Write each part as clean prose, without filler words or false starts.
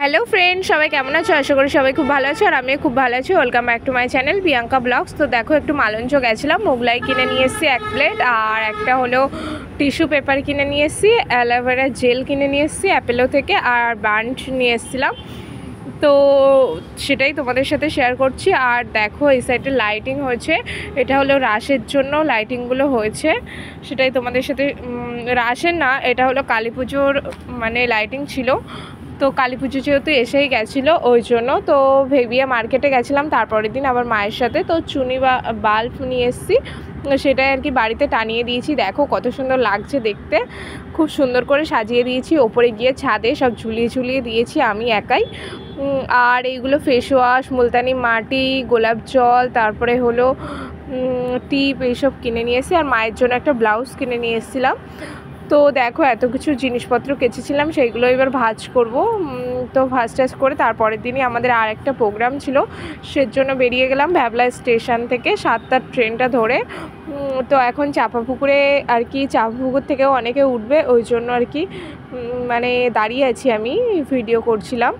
Hello friend, সবাই কেমন আছো? আশা করি সবাই খুব ভালো আছো আর আমিও খুব ভালো আছি। Welcome back to my channel Priyanka vlogs. তো দেখো, একটু মালঞ্চ গেছিলাম, মোগলাই কিনে নিয়ে এসেছি 1 প্লেট, আর একটা হলো টিস্যু পেপার কিনে নিয়ে এসেছি, অ্যালোভেরা জেল কিনে নিয়ে এসেছি অ্যাপেলো থেকে, আর বান্ড নিয়ে এসেছিলাম। তো সেটাই তোমাদের সাথে শেয়ার করছি। আর দেখো, এই সাইডে লাইটিং হয়েছে, এটা হলো রাসের জন্য লাইটিংগুলো হয়েছে, সেটাই তোমাদের সাথে। রাসের না, এটা হলো কালী পুজোর মানে লাইটিং ছিল। তো কালী পুজো যেহেতু এসেই গেছিলো ওই জন্য, তো ভেবিয়া মার্কেটে গেছিলাম তারপরের দিন আবার মায়ের সাথে। তো চুনি বাল্ব নিয়ে এসেছি, সেটাই আর কি বাড়িতে টানিয়ে দিয়েছি। দেখো কত সুন্দর লাগছে দেখতে, খুব সুন্দর করে সাজিয়ে দিয়েছি। ওপরে গিয়ে ছাদে সব ঝুলিয়ে ঝুলিয়ে দিয়েছি আমি একাই। আর এইগুলো ফেস ওয়াশ, মুলতানি মাটি, গোলাপ জল, তারপরে হলো টিপ, এইসব কিনে নিয়ে এসেছি। আর মায়ের জন্য একটা ব্লাউজ কিনে নিয়ে এসেছিলাম। তো দেখো, এত কিছু জিনিসপত্র কেচেছিলাম, সেইগুলো এবার ভাঁজ করব। তো ভাঁজ টাজ করে তারপরের দিনই আমাদের আর একটা প্রোগ্রাম ছিল, সেজন্য বেরিয়ে গেলাম ভ্যাবলা স্টেশন থেকে 7টার ট্রেনটা ধরে। তো এখন চাঁপাপুকুরে আর কি, চাঁপাপুকুর থেকেও অনেকে উঠবে, ওই জন্য আর কি মানে দাঁড়িয়ে আছি, আমি ভিডিও করছিলাম।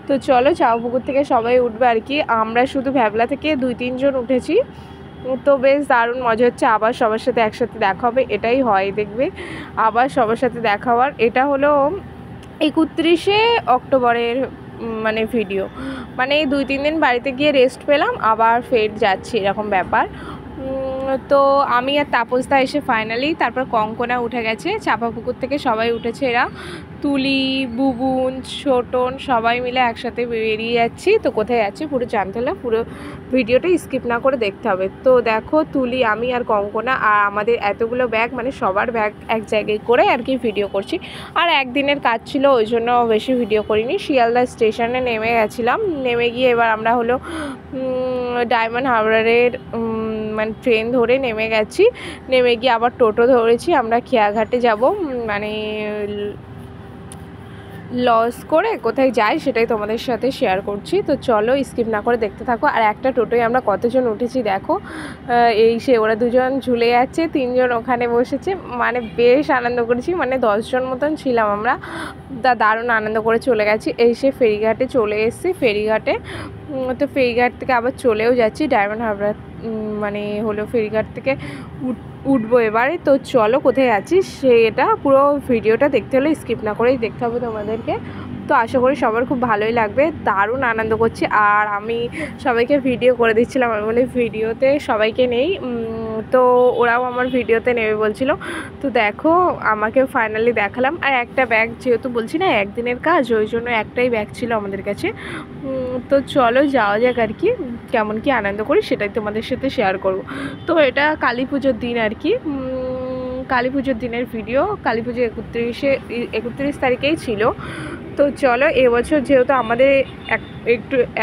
তো চলো, চাঁপাপুকুর থেকে সবাই উঠবে আর কি, আমরা শুধু ভ্যাবলা থেকে 2-3 জন উঠেছি। তো বেশ দারুণ মজা হচ্ছে, আবার সবার সাথে একসাথে দেখা হবে, এটাই হয় দেখবে, আবার সবার সাথে দেখা হওয়ার। এটা হলো 31শে অক্টোবরের মানে ভিডিও, মানে 2-3 দিন বাড়িতে গিয়ে রেস্ট পেলাম, আবার ফের যাচ্ছি, এরকম ব্যাপার। তো আমি আর তাপসদা এসে ফাইনালি, তারপর কঙ্কনা উঠে গেছে, চাঁপাপুকুর থেকে সবাই উঠেছে, এরা তুলি, বুবুন, ছোটন সবাই মিলে একসাথে বেরিয়ে যাচ্ছি। তো কোথায় যাচ্ছি পুরো জানতে হলে পুরো ভিডিওটা স্কিপ না করে দেখতে হবে। তো দেখো, তুলি, আমি আর কঙ্কনা, আর আমাদের এতগুলো ব্যাগ, মানে সবার ব্যাগ এক জায়গায় করে আর কি ভিডিও করছি। আর একদিনের কাজ ছিল, ওই জন্য বেশি ভিডিও করিনি। শিয়ালদা স্টেশনে নেমে গেছিলাম, নেমে গিয়ে এবার আমরা হলো ডায়মন্ড হারবারের মানে ট্রেন ধরে নেমে গেছি। নেমে গিয়ে আবার টোটো ধরেছি, আমরা খেয়াঘাটে যাব, মানে লস করে কোথায় যাই সেটাই তোমাদের সাথে শেয়ার করছি। তো চলো, স্কিপ না করে দেখতে থাকো। আর একটা টোটোয় আমরা কতজন উঠেছি দেখো, এই সে ওরা 2জন ঝুলে যাচ্ছে, 3 জন ওখানে বসেছে, মানে বেশ আনন্দ করেছি, মানে 10 জন মতন ছিলাম আমরা। দারুণ আনন্দ করে চলে গেছি। এই সে ফেরিঘাটে চলে এসেছি, ফেরিঘাটে। তো ফেরিঘাট থেকে আবার চলেও যাচ্ছি ডায়মন্ড হারবার, মানে হলো ফেরিঘাট থেকে উঠবো এবারে। তো চলো, কোথায় আছিস সেটা পুরো ভিডিওটা দেখতে হলে স্কিপ না করেই দেখতে হবে তোমাদেরকে। তো আশা করি সবার খুব ভালোই লাগবে, দারুণ আনন্দ করছি। আর আমি সবাইকে ভিডিও করে দিচ্ছিলাম, আমি বলি ভিডিওতে সবাইকে নেই, তো ওরাও আমার ভিডিওতে নেবে বলছিল। তো দেখো, আমাকে ফাইনালি দেখালাম। আর একটা ব্যাগ, যেহেতু বলছি না একদিনের কাজ, ওই জন্য একটাই ব্যাগ ছিল আমাদের কাছে। তো চলো যাওয়া যাক আর কি, কেমন কি আনন্দ করি সেটাই তোমাদের সাথে শেয়ার করব। তো এটা কালী পুজোর দিন আর কি, কালী পুজোর দিনের ভিডিও। কালী পুজো 31 তারিখেই ছিল। তো চলো, এবছর যেহেতু আমাদের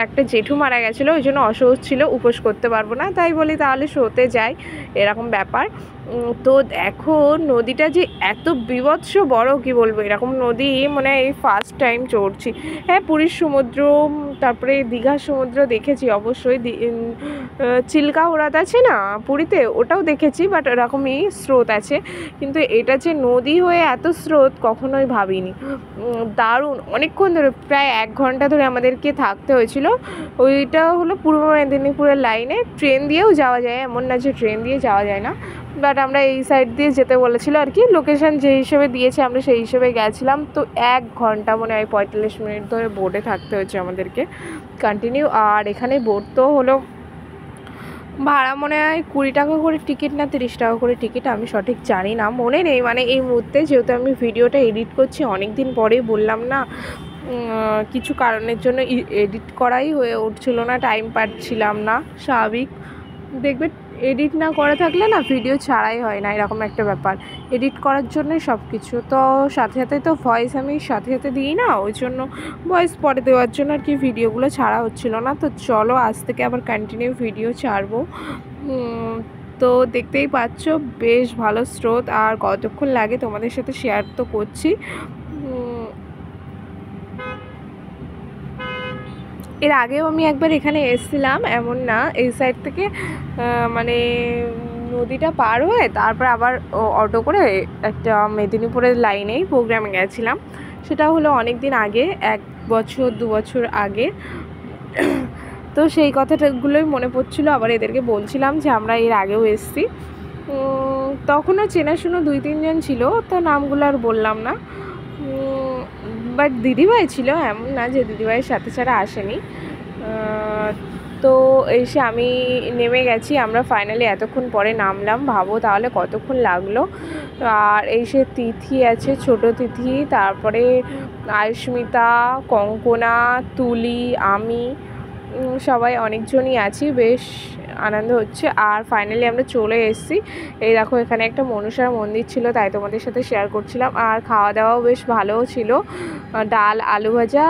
একটা জেঠু মারা গেছিলো, ওই জন্য অসহজ ছিল, উপোস করতে পারবো না, তাই বলি তাহলে শোতে যাই, এরকম ব্যাপার। তো দেখো, নদীটা যে এত বীভৎস বড়, কি বলবো, এরকম নদী মানে এই ফার্স্ট টাইম চড়ছি। হ্যাঁ, পুরীর সমুদ্র, তারপরে দীঘার সমুদ্র দেখেছি অবশ্যই, চিল্কা হ্রদ আছে না পুরীতে, ওটাও দেখেছি, বাট এরকমই স্রোত আছে। কিন্তু এটা যে নদী হয়ে এত স্রোত কখনোই ভাবিনি। দারুণ, অনেকক্ষণ ধরে, প্রায় 1 ঘন্টা ধরে আমাদেরকে থাকতে হয়েছিল। ওইটা হলো পূর্ব মেদিনীপুরের লাইনে, ট্রেন দিয়েও যাওয়া যায়, এমন না যে ট্রেন দিয়ে যাওয়া যায় না, বাট আমরা এই সাইড দিয়ে যেতে বলেছিল আর কি, লোকেশান যে হিসেবে দিয়েছে আমরা সেই হিসেবে গেছিলাম। তো 1 ঘন্টা মনে হয় 45 মিনিট ধরে বোটে থাকতে হয়েছে আমাদেরকে কন্টিনিউ। আর এখানে বোট তো হলো ভাড়া মনে হয় 20 টাকা করে টিকিট না 30 টাকা করে টিকিট, আমি সঠিক জানি না, মনে নেই মানে এই মুহূর্তে, যেহেতু আমি ভিডিওটা এডিট করছি অনেক দিন পরেই, বললাম না কিছু কারণের জন্য এডিট করাই হয়ে উঠছিল না, টাইম পাচ্ছিলাম না, স্বাভাবিক। দেখবে, এডিট না করে থাকলে না ভিডিও ছাড়াই হয় না, এরকম একটা ব্যাপার। এডিট করার জন্যই সব কিছু, তো সাথে সাথে তো ভয়েস আমি সাথে সাথে দিই না, ওই জন্য ভয়েস পরে দেওয়ার জন্য আর কি ভিডিওগুলো ছাড়া হচ্ছিল না। তো চলো, আজ থেকে আবার কন্টিনিউ ভিডিও ছাড়বো। তো দেখতেই পাচ্ছ বেশ ভালো স্রোত, আর কতক্ষণ লাগে তোমাদের সাথে শেয়ার তো করছি। এর আগেও আমি একবার এখানে এসেছিলাম, এমন না, এই সাইড থেকে মানে নদীটা পার হয়ে তারপর আবার অটো করে একটা মেদিনীপুরের লাইনেই প্রোগ্রামে গেছিলাম। সেটা হলো অনেক দিন আগে, বছর 2 বছর আগে। তো সেই কথাটাগুলোই মনে পড়ছিলো, আবার এদেরকে বলছিলাম যে আমরা এর আগেও এসেছি। তখনও চেনাশুনো 2-3 জন ছিল, তো নামগুলো আর বললাম না। বাট দিদিভাই ছিল, এমন না যে দিদিভাইয়ের সাথে ছাড়া আসেনি। তো এসে আমি নেমে গেছি, আমরা ফাইনালি এতক্ষণ পরে নামলাম, ভাবো তাহলে কতক্ষণ লাগলো। আর এসে তিথি আছে, ছোট তিথি, তারপরে আয়ুষ্মিতা, কঙ্কনা, তুলি, আমি, সবাই অনেকজনই আছি, বেশ আনন্দ হচ্ছে। আর ফাইনালি আমরা চলে এসেছি। এই দেখো এখানে একটা মনসার মন্দির ছিল, তাই তোমাদের সাথে শেয়ার করছিলাম। আর খাওয়া দাওয়াও বেশ ভালোও ছিল, ডাল, আলু ভাজা,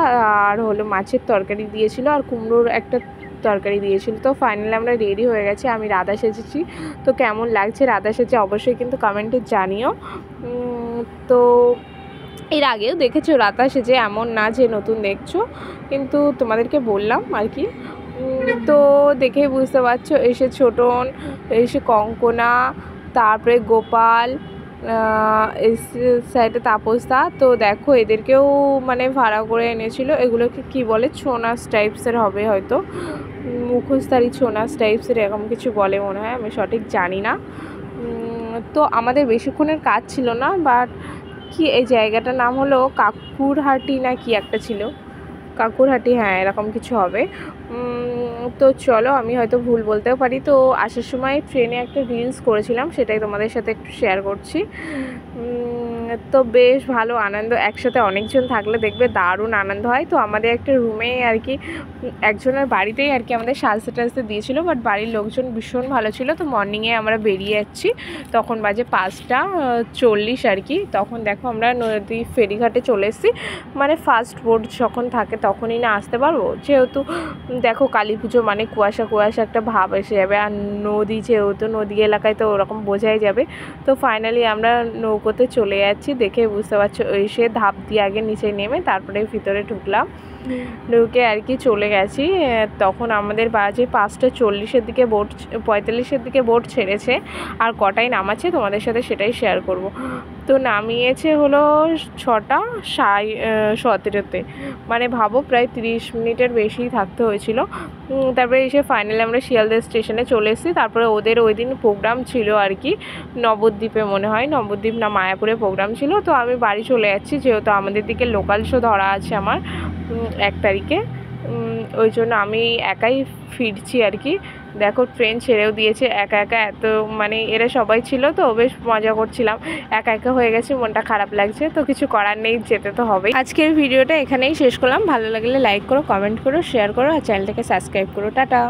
আর হলো মাছের তরকারি দিয়েছিল, আর কুমড়োর একটা তরকারি দিয়েছিল। তো ফাইনালি আমরা রেডি হয়ে গেছি, আমি রাধা সেজেছি। তো কেমন লাগছে রাধা সেজে অবশ্যই কিন্তু কমেন্টে জানিও। তো এর আগেও দেখেছো রাধা সেজে, এমন না যে নতুন দেখছো, কিন্তু তোমাদেরকে বললাম আর কি। তো দেখেই বুঝতে পারছো, এসে ছোটন, এসে কঙ্কনা, তারপরে গোপাল, সাইডে তাপসদা। তো দেখো এদেরকেও মানে ভাড়া করে এনেছিল, এগুলোকে কি বলে, ছোনাস টাইপসের হবে হয়তো, মুখোশধারী ছোনাস টাইপসের এরকম কিছু বলে মনে হয়, আমি সঠিক জানি না। তো আমাদের বেশিক্ষণের কাজ ছিল না, বাট কি এই জায়গাটার নাম হলো কাকুরহাটি না কি একটা ছিল, কাকুরহাটি, হ্যাঁ এরকম কিছু হবে। তো চলো, আমি হয়তো ভুল বলতেও পারি। তো আসার সময় ট্রেনে একটা রিলস করেছিলাম, সেটাই তোমাদের সাথে একটু শেয়ার করছি। তো বেশ ভালো আনন্দ, একসাথে অনেকজন থাকলে দেখবে দারুণ আনন্দ হয়। তো আমাদের একটা রুমে আর কি, একজনের বাড়িতেই আর কি আমাদের সাজতে টাজতে দিয়েছিলো, বাট বাড়ির লোকজন ভীষণ ভালো ছিল। তো মর্নিংয়ে আমরা বেরিয়ে যাচ্ছি, তখন বাজে 5:40 আর কি। তখন দেখো আমরা নদী ফেরিঘাটে চলে এসেছি, মানে ফার্স্ট বোট যখন থাকে তখনই না আসতে পারবো, যেহেতু দেখো কালী পুজো মানে কুয়াশা কুয়াশা একটা ভাব এসে যাবে, আর নদী যেহেতু নদী এলাকায় তো ওরকম বোঝাই যাবে। তো ফাইনালি আমরা নৌকোতে চলে যাচ্ছি, দেখে বুঝতে পারছো, এসে ধাপ দিয়ে আগে নিচে নেমে তারপরে ভিতরে ঢুকলাম, ঢুকে আর কি চলে গেছি। তখন আমাদের বাজে 5:40 দিকে বোট, 45 দিকে বোট ছেড়েছে, আর কটায় নামাচ্ছে তোমাদের সাথে সেটাই শেয়ার করব। তো নামিয়েছে হলো 6:17, মানে ভাবো প্রায় 30 মিনিটের বেশি থাকতে হয়েছিল। তারপরে এসে ফাইনালি আমরা শিয়ালদা স্টেশনে চলে এসেছি। তারপরে ওদের ওই দিন প্রোগ্রাম ছিল আর কি, নবদ্বীপে মনে হয়, নবদ্বীপ না মায়াপুরে প্রোগ্রাম ছিল। তো আমি বাড়ি চলে যাচ্ছি, যেহেতু আমাদের দিকে লোকাল শো ধরা আছে আমার 1 তারিখে, ওই জন্য আমি একাই ফিরছি আর কি। দেখো ট্রেন ছেড়েও দিয়েছে, একা একা এত মানে এরা সবাই ছিল তো বেশ মজা করছিলাম, একা একা হয়ে গেছে, মনটা খারাপ লাগছে, তো কিছু করার নেই, যেতে তো হবেই। আজকের ভিডিওটা এখানেই শেষ করলাম, ভালো লাগলে লাইক করো, কমেন্ট করো, শেয়ার করো, আর চ্যানেলটাকে সাবস্ক্রাইব করো। টাটা।